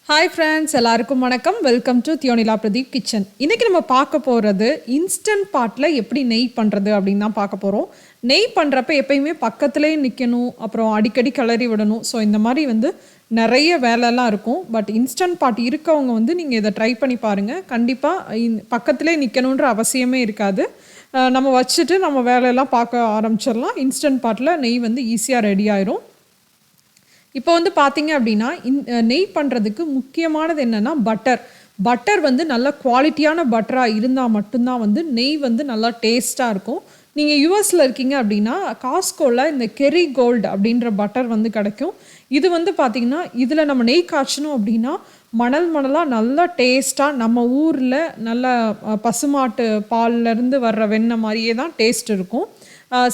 Hi friends, எல்லாருக்கும் வணக்கம். Welcome to தியோனிலாப்ரதீப் கிச்சன். இன்றைக்கி நம்ம பார்க்க போகிறது இன்ஸ்டன்ட் பாட்டில் எப்படி நெய் பண்ணுறது அப்படின்னு தான் பார்க்க போகிறோம். நெய் பண்ணுறப்ப எப்பயுமே பக்கத்துலேயே நிற்கணும், அப்புறம் அடிக்கடி கிளறி விடணும். ஸோ இந்த மாதிரி நிறைய வேலைலாம் இருக்கும். பட் இன்ஸ்டன்ட் பாட் இருக்கவங்க நீங்கள் இதை ட்ரை பண்ணி பாருங்கள். கண்டிப்பாக பக்கத்துலேயே நிற்கணுன்ற அவசியமே இருக்காது. நம்ம வச்சுட்டு நம்ம வேலையெல்லாம் பார்க்க ஆரம்பிச்சிடலாம். இன்ஸ்டன்ட் பாட்டில் நெய் ஈஸியாக ரெடி ஆயிரும். இப்போ பார்த்தீங்க அப்படின்னா நெய் பண்ணுறதுக்கு முக்கியமானது என்னென்னா பட்டர் நல்ல குவாலிட்டியான பட்டராக இருந்தால் மட்டும்தான் நெய் நல்லா டேஸ்ட்டாக இருக்கும். நீங்கள் யூஎஸில் இருக்கீங்க அப்படின்னா காஸ்கோவில் இந்த கெரி கோல்டு அப்படின்ற பட்டர் கிடைக்கும். இது பார்த்தீங்கன்னா இதில் நம்ம நெய் காய்ச்சணும் அப்படின்னா மணலாக நல்லா டேஸ்ட்டாக நம்ம ஊரில் நல்ல பசுமாட்டு பால்லேருந்து வர்ற வெண்ணெய் மாதிரியே தான் டேஸ்ட் இருக்கும்.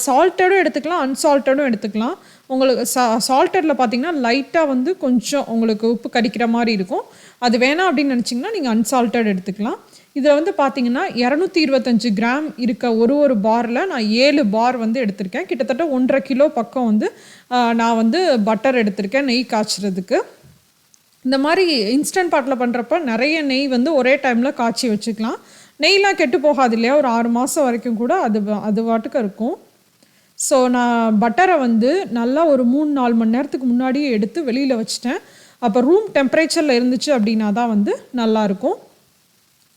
சால்ட்டடும் எடுத்துக்கலாம், அன்சால்ட்டடும் எடுத்துக்கலாம். உங்களுக்கு சால்ட்டடில் பார்த்தீங்கன்னா லைட்டாக கொஞ்சம் உங்களுக்கு உப்பு கடிக்கிற மாதிரி இருக்கும். அது வேணாம் அப்படின்னு நினச்சிங்கன்னா நீங்கள் அன்சால்ட்டட் எடுத்துக்கலாம். இதில் பார்த்தீங்கன்னா 225 கிராம் இருக்க ஒரு பாரில் நான் 7 பார் எடுத்திருக்கேன். கிட்டத்தட்ட 1.5 கிலோ பக்கம் நான் பட்டர் எடுத்திருக்கேன் நெய் காய்ச்சறதுக்கு. இந்த மாதிரி இன்ஸ்டன்ட் பாட்டில் பண்ணுறப்ப நிறைய நெய் ஒரே டைமில் காய்ச்சி வச்சுக்கலாம். நெய்லாம் கெட்டு போகாது இல்லையா, ஒரு 6 மாதம் வரைக்கும் கூட அது பாட்டுக்கு இருக்கும். ஸோ நான் பட்டரை நல்லா ஒரு 3-4 மணி நேரத்துக்கு முன்னாடியே எடுத்து வெளியில் வச்சுட்டேன். அப்போ ரூம் டெம்பரேச்சரில் இருந்துச்சு அப்படின்னா தான் நல்லாயிருக்கும்.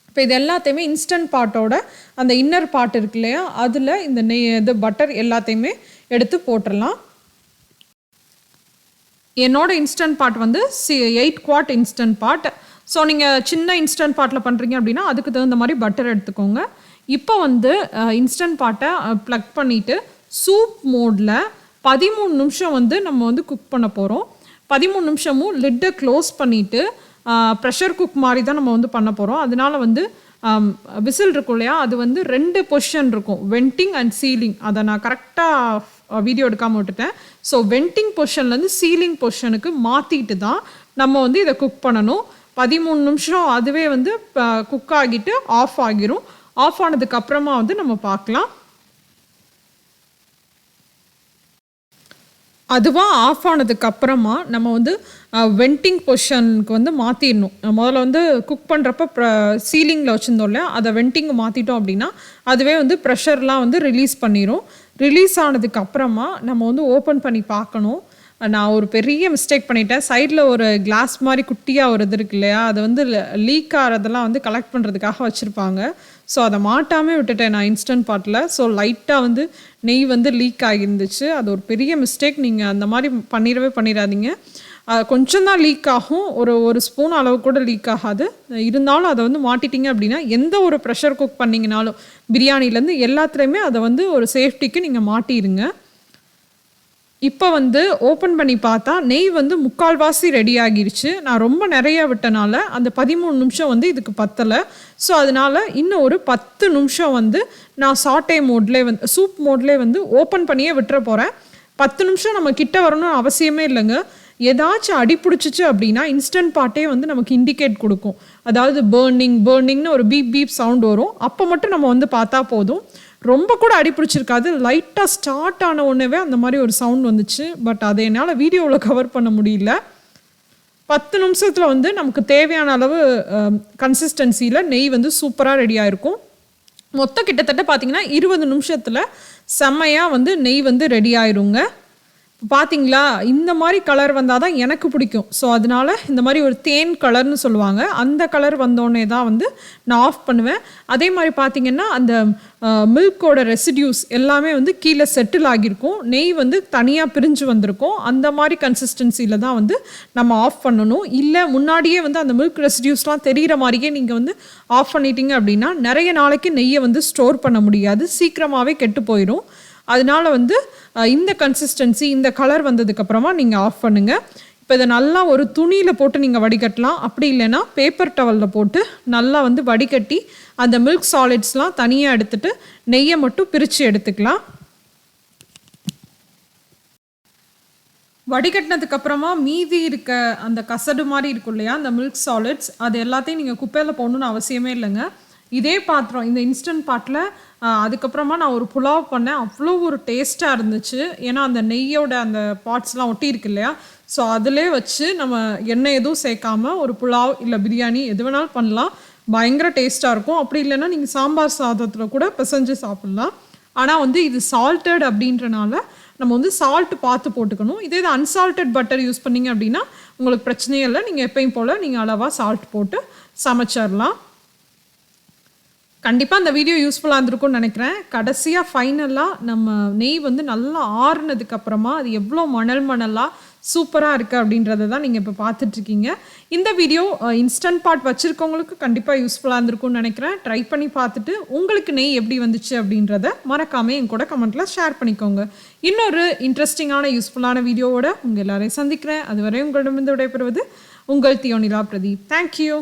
இப்போ இது எல்லாத்தையுமே இன்ஸ்டன்ட் பாட்டோட அந்த இன்னர் பாட் இருக்கு இல்லையா, அதில் இந்த இது பட்டர் எல்லாத்தையுமே எடுத்து போட்டுடலாம். என்னோட இன்ஸ்டன்ட் பாட் 8 குவாட் இன்ஸ்டன்ட் பாட். ஸோ நீங்கள் சின்ன இன்ஸ்டன்ட் பாட்டில் பண்ணுறீங்க அப்படின்னா அதுக்கு தகுந்த மாதிரி பட்டர் எடுத்துக்கோங்க. இப்போ இன்ஸ்டன்ட் பாட்டை ப்ளக் பண்ணிவிட்டு சூப் மோடில் 13 நிமிஷம் நம்ம குக் பண்ண போகிறோம். 13 நிமிஷமும் லிட்டை க்ளோஸ் பண்ணிவிட்டு ப்ரெஷர் குக் மாதிரி தான் நம்ம பண்ண போகிறோம். அதனால விசில் இருக்கும் இல்லையா, அது 2 பொசிஷன் இருக்கும், வென்டிங் அண்ட் சீலிங். அதை நான் கரெக்டாக வீடியோ எடுக்காமல் விட்டுட்டேன். ஸோ வென்டிங் பொசிஷன்லேருந்து சீலிங் பொசிஷனுக்கு மாற்றிட்டு தான் நம்ம இதை குக் பண்ணணும். 13 நிமிஷம் அதுவே குக் ஆகிட்டு ஆஃப் ஆகிரும். ஆஃப் ஆனதுக்கப்புறமா நம்ம பார்க்கலாம். அதுவாக ஆஃப் ஆனதுக்கப்புறமா நம்ம வென்டிங் பொசிஷனுக்கு மாற்றிடணும். முதல்ல குக் பண்ணுறப்ப சீலிங்கில் வச்சுருந்தோம் இல்லையா, அதை வென்டிங்கு மாற்றிட்டோம் அப்படின்னா அதுவே ப்ரெஷர்லாம் ரிலீஸ் பண்ணிடும். ரிலீஸ் ஆனதுக்கப்புறமா நம்ம ஓப்பன் பண்ணி பார்க்கணும். நான் ஒரு பெரிய மிஸ்டேக் பண்ணிட்டேன். சைடில் ஒரு கிளாஸ் மாதிரி குட்டியாக ஒரு இது இருக்கு இல்லையா, அதை லீக் ஆகிறதெல்லாம் கலெக்ட் பண்ணுறதுக்காக வச்சுருப்பாங்க. ஸோ அதை மாட்டாமல் விட்டுட்டேன் நான் இன்ஸ்டன்ட் பாட்டில். ஸோ லைட்டாக நெய் லீக் ஆகியிருந்துச்சு. அது ஒரு பெரிய மிஸ்டேக். நீங்கள் அந்த மாதிரி பண்ணிடாதீங்க. கொஞ்சம் தான் லீக் ஆகும், ஒரு ஸ்பூன் அளவு கூட லீக் ஆகாது. இருந்தாலும் அதை மாட்டிட்டீங்க அப்படின்னா எந்த ஒரு ப்ரெஷர் குக் பண்ணிங்கனாலும் பிரியாணிலேருந்து எல்லாத்துலேயுமே அதை ஒரு சேஃப்டிக்கு நீங்கள் மாட்டிடுங்க. இப்போ ஓப்பன் பண்ணி பார்த்தா நெய் 3/4 ரெடி ஆகிருச்சு. நான் ரொம்ப நிறையா விட்டனால அந்த 13 நிமிஷம் இதுக்கு பத்தலை. ஸோ அதனால் இன்னும் ஒரு 10 நிமிஷம் நான் சாட்டே மோட்லேயே சூப் மோட்லேயே ஓப்பன் பண்ணியே விட்டுற போகிறேன். 10 நிமிஷம் நம்ம கிட்ட வரணும்னு அவசியமே இல்லைங்க. ஏதாச்சும் அடிப்பிடிச்சிச்சு அப்படின்னா இன்ஸ்டன்ட் பாட்டே நமக்கு இண்டிகேட் கொடுக்கும். அதாவது பேர்னிங்னு ஒரு பீப் சவுண்ட் வரும். அப்போ மட்டும் நம்ம பார்த்தா போதும். ரொம்ப கூட அடிப்பிடிச்சிருக்காது. லைட்டாக ஸ்டார்ட் ஆன உடனேவே அந்த மாதிரி ஒரு சவுண்ட் வந்துச்சு. பட் அதை என்னால் வீடியோவில் கவர் பண்ண முடியல. 10 நிமிஷத்தில் நமக்கு தேவையான அளவு கன்சிஸ்டன்சியில் நெய் சூப்பராக ரெடி ஆகிருக்கும். மொத்தம் கிட்டத்தட்ட பார்த்திங்கன்னா 20 நிமிஷத்தில் செம்மையாக நெய் ரெடி ஆயிருங்க. பார்த்தீங்களா, இந்த மாதிரி கலர் வந்தால் தான் எனக்கு பிடிக்கும். ஸோ அதனால் இந்த மாதிரி ஒரு தேன் கலர்னு சொல்லுவாங்க, அந்த கலர் வந்தோடனே தான் நான் ஆஃப் பண்ணுவேன். அதே மாதிரி பார்த்திங்கன்னா அந்த மில்கோட ரெசிடியூஸ் எல்லாமே கீழே செட்டில் ஆகியிருக்கும். நெய் தனியாக பிரிஞ்சு வந்திருக்கும். அந்த மாதிரி கன்சிஸ்டன்சியில் தான் நம்ம ஆஃப் பண்ணணும். இல்லை முன்னாடியே அந்த மில்க் ரெசிடியூஸ்லாம் தெரிகிற மாதிரியே நீங்கள் ஆஃப் பண்ணிட்டீங்க அப்படின்னா நிறைய நாளைக்கு நெய்யை ஸ்டோர் பண்ண முடியாது, சீக்கிரமாகவே கெட்டு போயிடும். அதனால் இந்த கன்சிஸ்டன்சி இந்த கலர் வந்ததுக்கப்புறமா நீங்கள் ஆஃப் பண்ணுங்கள். இப்போ இதை நல்லா ஒரு துணியில் போட்டு நீங்கள் வடிகட்டலாம். அப்படி இல்லைன்னா பேப்பர் டவலில் போட்டு நல்லா வடிகட்டி அந்த மில்க் சாலிட்ஸ்லாம் தனியாக எடுத்துகிட்டு நெய்யை மட்டும் பிரித்து எடுத்துக்கலாம். வடிகட்டினதுக்கப்புறமா மீதி இருக்க அந்த கசடு மாதிரி இருக்கும் இல்லையா, அந்த மில்க் சாலிட்ஸ், அது எல்லாத்தையும் நீங்கள் குப்பையில் போடணுன்னு அவசியமே இல்லைங்க. இதே பாத்திரம், இந்த இன்ஸ்டன்ட் பாட்டில் அதுக்கப்புறமா நான் ஒரு புலாவ் பண்ணேன். அவ்வளோ ஒரு டேஸ்ட்டாக இருந்துச்சு. ஏன்னா அந்த நெய்யோட அந்த பார்ட்ஸ்லாம் ஒட்டியிருக்கு இல்லையா? ஸோ அதிலே வச்சு நம்ம எண்ணெய் எதுவும் சேர்க்காம ஒரு புலாவ் இல்லை பிரியாணி எது வேணாலும் பண்ணலாம். பயங்கர டேஸ்ட்டாக இருக்கும். அப்படி இல்லைன்னா நீங்கள் சாம்பார் சாதத்தில் கூட பிசைஞ்சு சாப்பிட்லாம். ஆனால் வந்து இது சால்ட்டட் அப்படின்றனால நம்ம வந்து சால்ட் பார்த்து போட்டுக்கணும். இதே இது அன்சால்ட்டட் பட்டர் யூஸ் பண்ணிங்க அப்படின்னா உங்களுக்கு பிரச்சனையே இல்லை. நீங்கள் எப்பயும் போல் நீங்கள் அளவாக சால்ட் போட்டு சமைச்சிடலாம். கண்டிப்பாக அந்த வீடியோ யூஸ்ஃபுல்லாக இருந்திருக்கும்னு நினைக்கிறேன். கடைசியாக ஃபைனலாக நம்ம நெய் வந்து நல்லா ஆறுனதுக்கப்புறமா அது எவ்வளோ மணலாக சூப்பராக இருக்குது அப்படின்றத தான் நீங்கள் இப்போ பார்த்துட்ருக்கீங்க. இந்த வீடியோ இன்ஸ்டன்ட் பாட் வச்சுருக்கவங்களுக்கு கண்டிப்பாக யூஸ்ஃபுல்லாக இருந்திருக்கும்னு நினைக்கிறேன். ட்ரை பண்ணி பார்த்துட்டு உங்களுக்கு நெய் எப்படி வந்துச்சு அப்படின்றத மறக்காமல் என் கூட கமெண்ட்டில் ஷேர் பண்ணிக்கோங்க. இன்னொரு இன்ட்ரெஸ்டிங்கான யூஸ்ஃபுல்லான வீடியோவோட உங்கள் எல்லாரையும் சந்திக்கிறேன். அதுவரை உங்களிடமிருந்து விடைபெறுவது உங்கள் தியோனிலா பிரதீப். தேங்க்யூ.